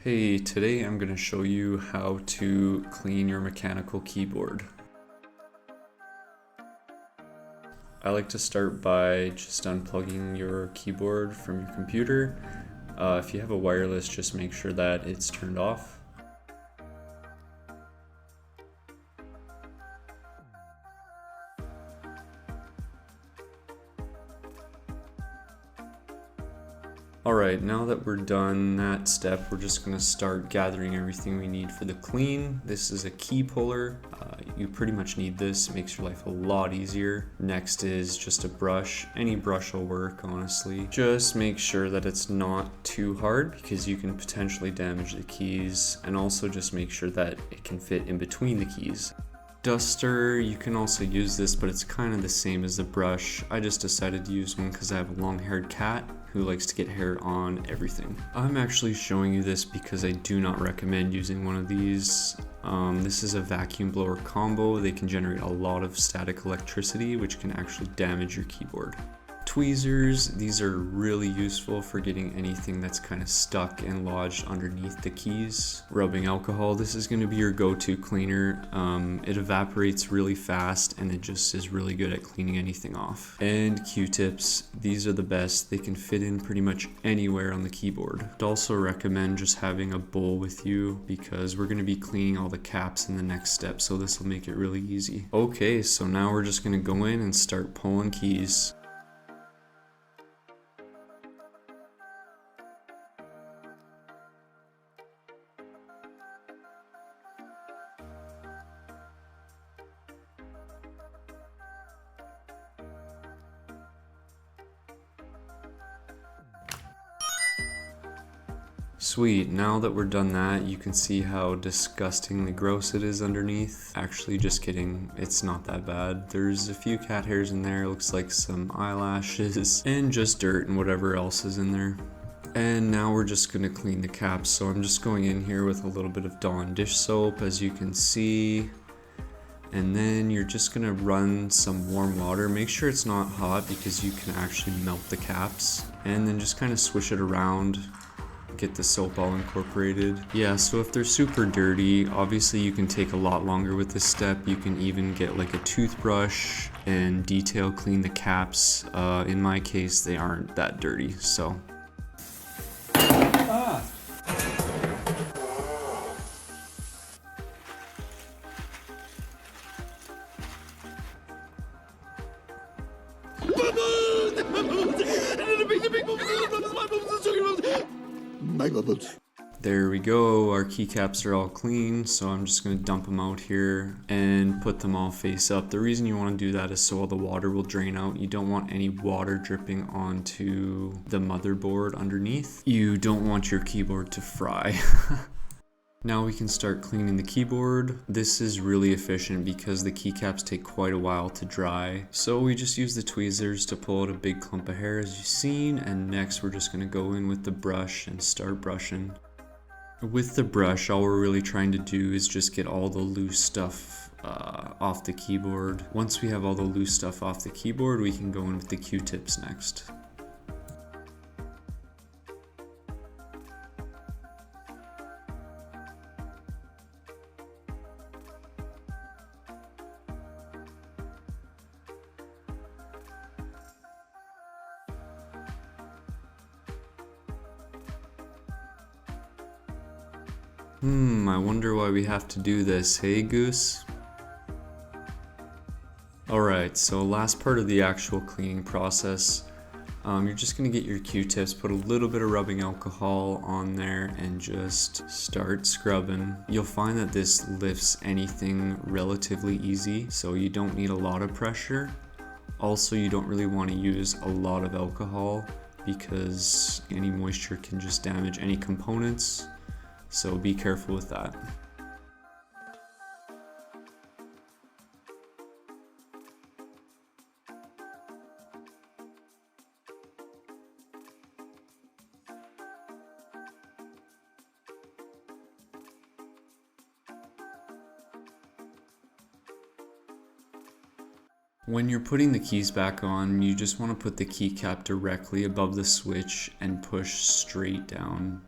Hey, today I'm going to show you how to clean your mechanical keyboard. I like to start by just unplugging your keyboard from your computer. If you have a wireless, just make sure that it's turned off. Alright, now that we're done that step, we're just going to start gathering everything we need for the clean. This is a key puller. You pretty much need this. It makes your life a lot easier. Next is just a brush. Any brush will work, honestly. Just make sure that it's not too hard because you can potentially damage the keys, and also just make sure that it can fit in between the keys. Duster, you can also use this, but it's kind of the same as the brush. I just decided to use one because I have a long-haired cat who likes to get hair on everything. I'm actually showing you this because I do not recommend using one of these. This is a vacuum blower combo. They can generate a lot of static electricity, which can actually damage your keyboard. Tweezers, these are really useful for getting anything that's kind of stuck and lodged underneath the keys. Rubbing alcohol, this is going to be your go-to cleaner. It evaporates really fast and it just is really good at cleaning anything off. And Q-tips, these are the best. They can fit in pretty much anywhere on the keyboard. I'd also recommend just having a bowl with you because we're going to be cleaning all the caps in the next step, so this will make it really easy. Okay, so now we're just going to go in and start pulling keys. Sweet, now that we're done that, you can see how disgustingly gross it is underneath. Actually, just kidding, it's not that bad. There's a few cat hairs in there, looks like some eyelashes, and just dirt and whatever else is in there. And now we're just gonna clean the caps, so I'm just going in here with a little bit of Dawn dish soap, as you can see. And then you're just gonna run some warm water. Make sure it's not hot because you can actually melt the caps. And then just kind of swish it around. Get the soap all incorporated. Yeah, so if they're super dirty, obviously you can take a lot longer with this step. You can even get like a toothbrush and detail clean the caps. In my case, they aren't that dirty, so. There we go, our keycaps are all clean, so I'm just going to dump them out here and put them all face up. The reason you want to do that is so all the water will drain out. You don't want any water dripping onto the motherboard underneath. You don't want your keyboard to fry. Now we can start cleaning the keyboard. This is really efficient because the keycaps take quite a while to dry. So we just use the tweezers to pull out a big clump of hair as you've seen, and next we're just going to go in with the brush and start brushing. With the brush, all we're really trying to do is just get all the loose stuff off the keyboard. Once we have all the loose stuff off the keyboard, we can go in with the Q-tips next. I wonder why we have to do this, hey Goose? Alright, so last part of the actual cleaning process. You're just going to get your Q-tips, put a little bit of rubbing alcohol on there, and just start scrubbing. You'll find that this lifts anything relatively easy, so you don't need a lot of pressure. Also, you don't really want to use a lot of alcohol because any moisture can just damage any components. So be careful with that. When you're putting the keys back on, you just want to put the keycap directly above the switch and push straight down.